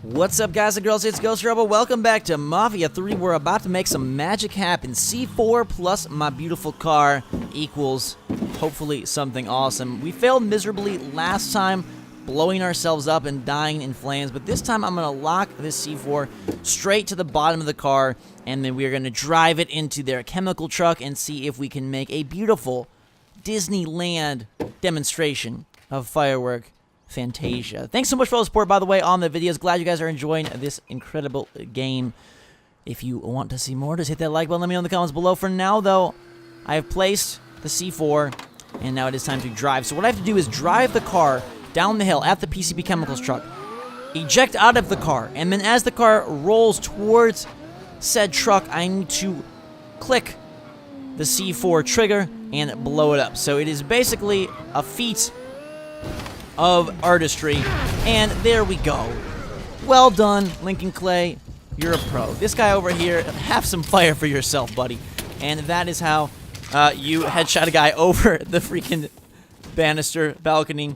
What's up, guys and girls? It's Ghost Rebel. Welcome back to Mafia 3. We're about to make some magic happen. C4 plus my beautiful car equals, hopefully, something awesome. We failed miserably last time, blowing ourselves up and dying in flames, but this time I'm going to lock this C4 straight to the bottom of the car, and then we're going to drive it into their chemical truck and see if we can make a beautiful Disneyland demonstration of firework Fantasia. Thanks so much for all the support, by the way, on the videos. Glad you guys are enjoying this incredible game. If you want to see more, just hit that like button. Let me know in the comments below. For now, though, I have placed the C4, and now it is time to drive. So what I have to do is drive the car down the hill at the PCP Chemicals truck, eject out of the car, and then as the car rolls towards said truck, I need to click the C4 trigger and blow it up. So it is basically a feat of artistry, and there we go. Well done, Lincoln Clay. You're a pro. This guy over here, have some fire for yourself, buddy. And that is how you headshot a guy over the freaking banister, balcony,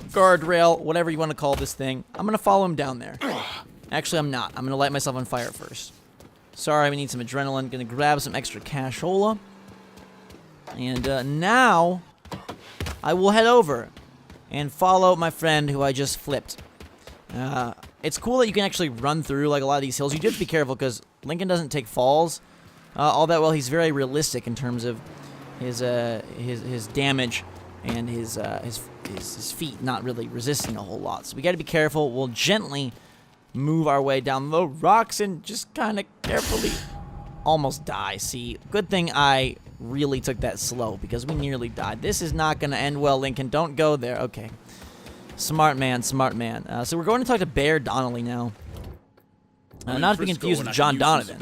guardrail, whatever you want to call this thing. I'm going to follow him down there. Actually, I'm not. I'm going to light myself on fire first. Sorry, we need some adrenaline. Going to grab some extra cashola. And now, I will head over and follow my friend who I just flipped. It's cool that you can actually run through like a lot of these hills. You do have to be careful because Lincoln doesn't take falls all that well. He's very realistic in terms of his damage and his feet not really resisting a whole lot. So we got to be careful. We'll gently move our way down the rocks and just kind of carefully almost die. See, good thing I really took that slow because we nearly died. This is not going to end well, Lincoln. Don't go there. Okay. Smart man, smart man. So we're going to talk to Bear Donnelly now. Not to be confused with John Donovan.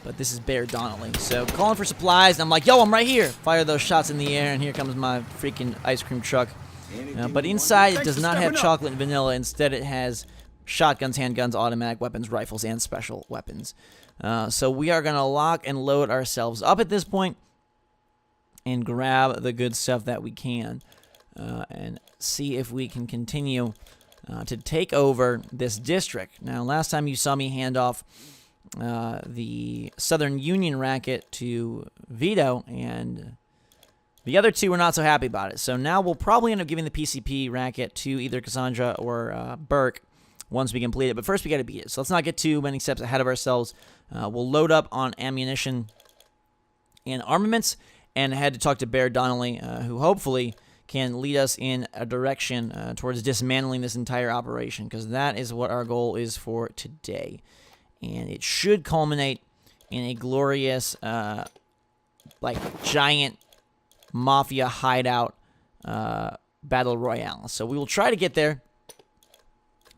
But this is Bear Donnelly. So calling for supplies, and I'm like, yo, I'm right here. Fire those shots in the air, and here comes my freaking ice cream truck. But inside, it does not have chocolate and vanilla. Instead, it has shotguns, handguns, automatic weapons, rifles, and special weapons. So we are going to lock and load ourselves up at this point and grab the good stuff that we can and see if we can continue to take over this district. Now, last time you saw me hand off the Southern Union racket to Vito, and the other two were not so happy about it. So now we'll probably end up giving the PCP racket to either Cassandra or Burke once we complete it. But first, we got to beat it. So let's not get too many steps ahead of ourselves. We'll load up on ammunition and armaments and head to talk to Bear Donnelly, who hopefully can lead us in a direction towards dismantling this entire operation, because that is what our goal is for today. And it should culminate in a glorious, like, giant Mafia hideout battle royale. So we will try to get there.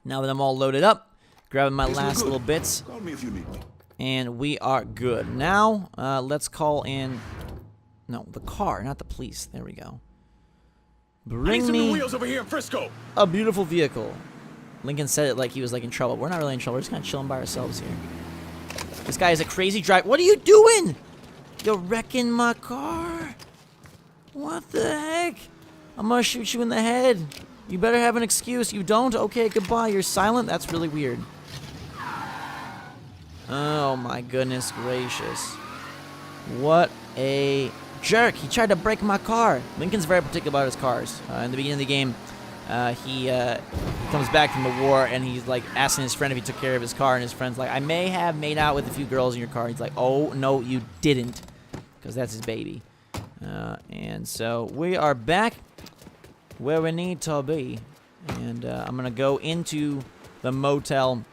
Now that I'm all loaded up, grabbing my last little bits, and we are good. Now, let's call in, no, the car, not the police. There we go. Bring me wheels over here in Frisco. A beautiful vehicle. Lincoln said it like he was like in trouble. We're not really in trouble. We're just kind of chilling by ourselves here. This guy is a crazy driver. What are you doing? You're wrecking my car. What the heck? I'm gonna shoot you in the head. You better have an excuse. You don't? Okay, goodbye. You're silent? That's really weird. Oh my goodness gracious. What a jerk. He tried to break my car. Lincoln's very particular about his cars. In the beginning of the game, he comes back from the war, and he's like asking his friend if he took care of his car, and his friend's like, I may have made out with a few girls in your car. He's like, oh, no, you didn't, because that's his baby. And so we are back where we need to be, and I'm going to go into the motel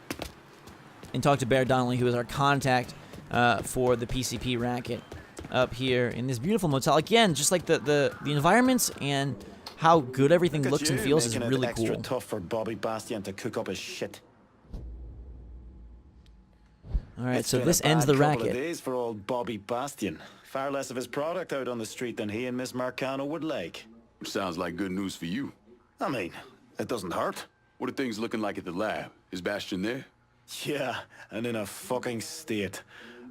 and talk to Bear Donnelly, who is our contact for the PCP racket up here in this beautiful motel. Again, just like the environments and how good everything looks and feels is really cool. Extra tough for Bobby Bastian to cook up his shit. All right, so this ends the racket. Couple of days for old Bobby Bastian. Far less of his product out on the street than he and Miss Marcano would like. Sounds like good news for you. I mean, it doesn't hurt. What are things looking like at the lab? Is Bastian there? Yeah, and in a fucking state.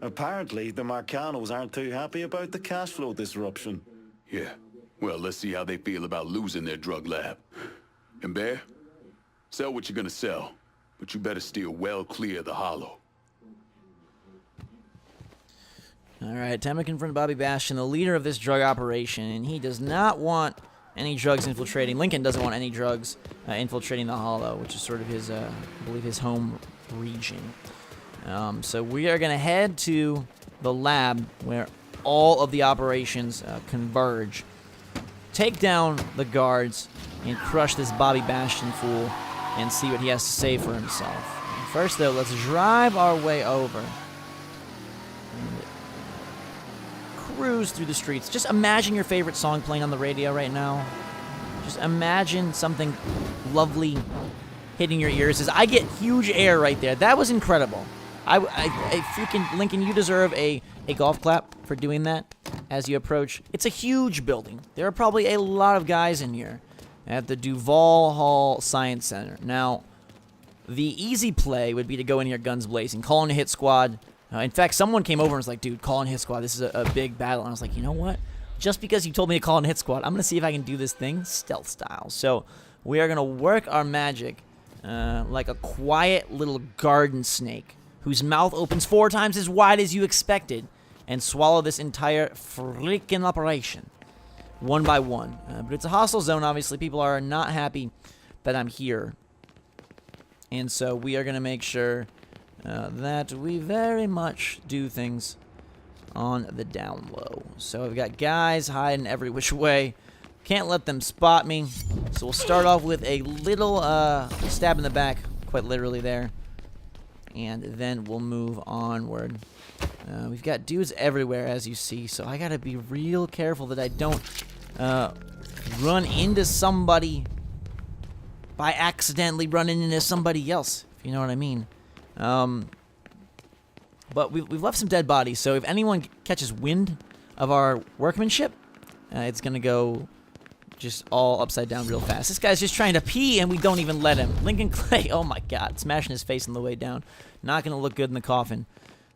Apparently, the Marcanos aren't too happy about the cash flow disruption. Yeah. Well, let's see how they feel about losing their drug lab. And Bear, Sell what you're gonna sell, but you better steer well clear of the hollow. All right, time to confront Bobby Bastion, the leader of this drug operation, and he does not want any drugs infiltrating. Lincoln doesn't want any drugs infiltrating the Hollow, which is sort of his, I believe, his home region. So we are going to head to the lab where all of the operations converge, take down the guards, and crush this Bobby Bastion fool and see what he has to say for himself. First, though, let's drive our way over. Cruise through the streets. Just imagine your favorite song playing on the radio right now. Just imagine something lovely hitting your ears. As I get huge air right there. That was incredible. I freaking, Lincoln, you deserve a golf clap for doing that as you approach. It's a huge building. There are probably a lot of guys in here at the Duval Hall Science Center. Now, the easy play would be to go in here guns blazing, call in a hit squad. In fact, someone came over and was like, dude, call in hit squad. This is a big battle. And I was like, you know what? Just because you told me to call in hit squad, I'm going to see if I can do this thing stealth style. So we are going to work our magic like a quiet little garden snake whose mouth opens 4 times as wide as you expected and swallow this entire freaking operation one by one. But it's a hostile zone, obviously. People are not happy that I'm here. And so we are going to make sure that we very much do things on the down low. So I've got guys hiding every which way. Can't let them spot me. So we'll start off with a little stab in the back, quite literally there. And then we'll move onward. We've got dudes everywhere, as you see. So I got to be real careful that I don't run into somebody by accidentally running into somebody else, if you know what I mean. But we've left some dead bodies, so if anyone catches wind of our workmanship, it's going to go just all upside down real fast. This guy's just trying to pee, and we don't even let him. Lincoln Clay, oh my god, smashing his face on the way down. Not going to look good in the coffin,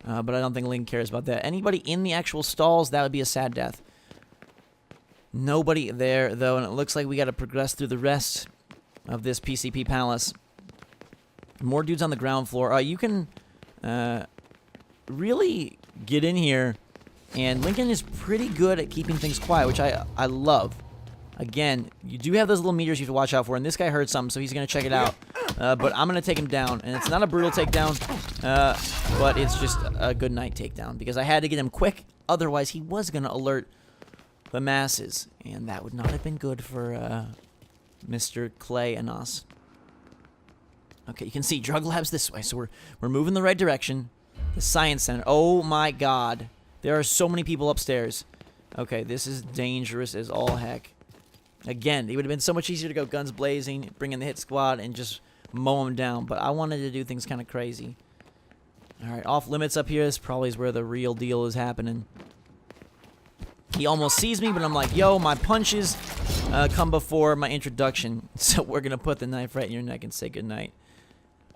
but I don't think Lincoln cares about that. Anybody in the actual stalls, that would be a sad death. Nobody there, though, and it looks like we got to progress through the rest of this PCP palace. More dudes on the ground floor. You can really get in here, and Lincoln is pretty good at keeping things quiet, which I love. Again, you do have those little meters you have to watch out for, and this guy heard something, so he's going to check it out. But I'm going to take him down, and it's not a brutal takedown, but it's just a good night takedown, because I had to get him quick, otherwise he was going to alert the masses, and that would not have been good for Mr. Clay and us. Okay, you can see drug labs this way, so we're moving the right direction. The science center. Oh my god. There are so many people upstairs. Okay, this is dangerous as all heck. Again, it would have been so much easier to go guns blazing, bring in the hit squad, and just mow them down. But I wanted to do things kind of crazy. Alright, off limits up here. This probably is where the real deal is happening. He almost sees me, but I'm like, yo, my punches come before my introduction. So we're going to put the knife right in your neck and say goodnight.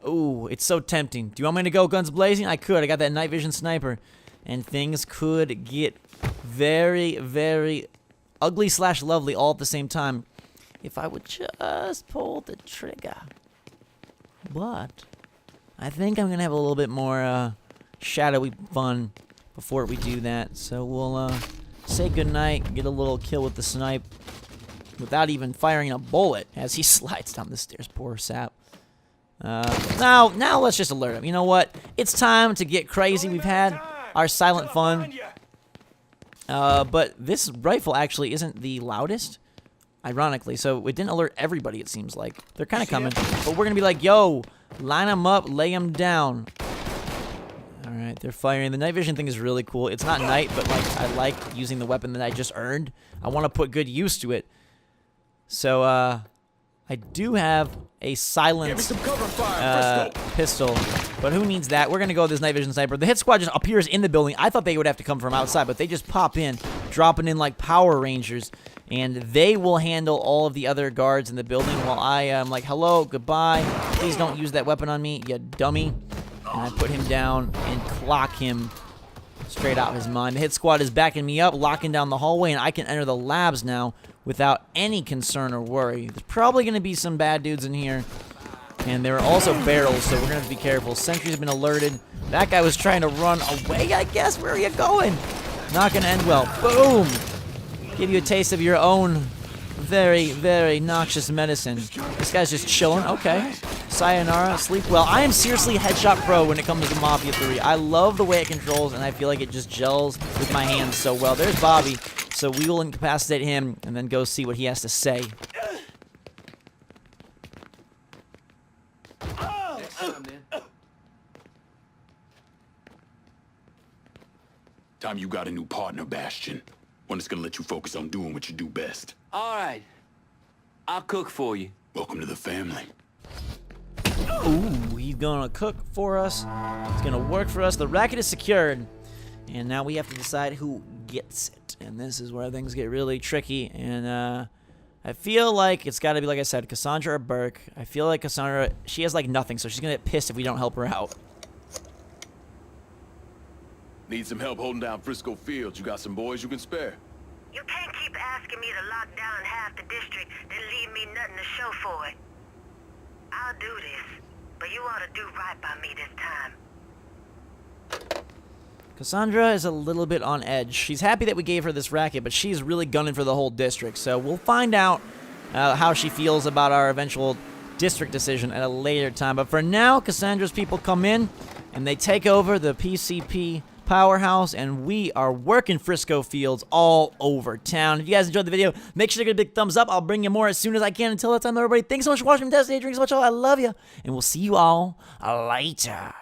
Ooh, it's so tempting. Do you want me to go guns blazing? I could. I got that night vision sniper. And things could get very, very ugly / lovely all at the same time if I would just pull the trigger. But I think I'm going to have a little bit more shadowy fun before we do that. So we'll say goodnight, get a little kill with the snipe without even firing a bullet as he slides down the stairs. Poor sap. Now let's just alert him. You know what? It's time to get crazy. We've had our silent fun. But this rifle actually isn't the loudest, ironically. So it didn't alert everybody, it seems like. They're kind of coming. But we're going to be like, yo, line them up, lay them down. Alright, they're firing. The night vision thing is really cool. It's not night, but like I like using the weapon that I just earned. I want to put good use to it. So, I do have a silenced pistol, but who needs that? We're going to go with this night vision sniper. The hit squad just appears in the building. I thought they would have to come from outside, but they just pop in, dropping in like Power Rangers, and they will handle all of the other guards in the building while I am like, hello, goodbye, please don't use that weapon on me, you dummy. And I put him down and clock him straight out of his mind. The hit squad is backing me up, locking down the hallway, and I can enter the labs now without any concern or worry. There's probably going to be some bad dudes in here, And there are also barrels, so we're going to have to be careful. Sentry's been alerted. That guy was trying to run away, I guess. Where are you going? Not going to end well. Boom! Give you a taste of your own very, very noxious medicine. This guy's just chilling. Okay. Sayonara, sleep well. I am seriously headshot pro when it comes to Mafia 3. I love the way it controls, and I feel like it just gels with my hands so well. There's Bobby, so we will incapacitate him and then go see what he has to say. Next time, man. Time you got a new partner, Bastion. One that's gonna let you focus on doing what you do best. All right. I'll cook for you. Welcome to the family. Ooh, he's gonna cook for us. It's gonna work for us. The racket is secured. And now we have to decide who gets it. And this is where things get really tricky. And I feel like it's gotta be, like I said, Cassandra or Burke. I feel like Cassandra, she has like nothing, so she's gonna get pissed if we don't help her out. Need some help holding down Frisco Fields? You got some boys you can spare? You can't keep asking me to lock down half the district, then leave me nothing to show for it. I'll do this, but you ought to do right by me this time. Cassandra is a little bit on edge. She's happy that we gave her this racket, but she's really gunning for the whole district. So we'll find out how she feels about our eventual district decision at a later time. But for now, Cassandra's people come in, and they take over the PCP powerhouse, and we are working Frisco Fields all over town. If you guys enjoyed the video, make sure to give it a big thumbs up. I'll bring you more as soon as I can. Until that time, everybody, thanks so much for watching. Destiny, drink so much. I love you, and we'll see you all later.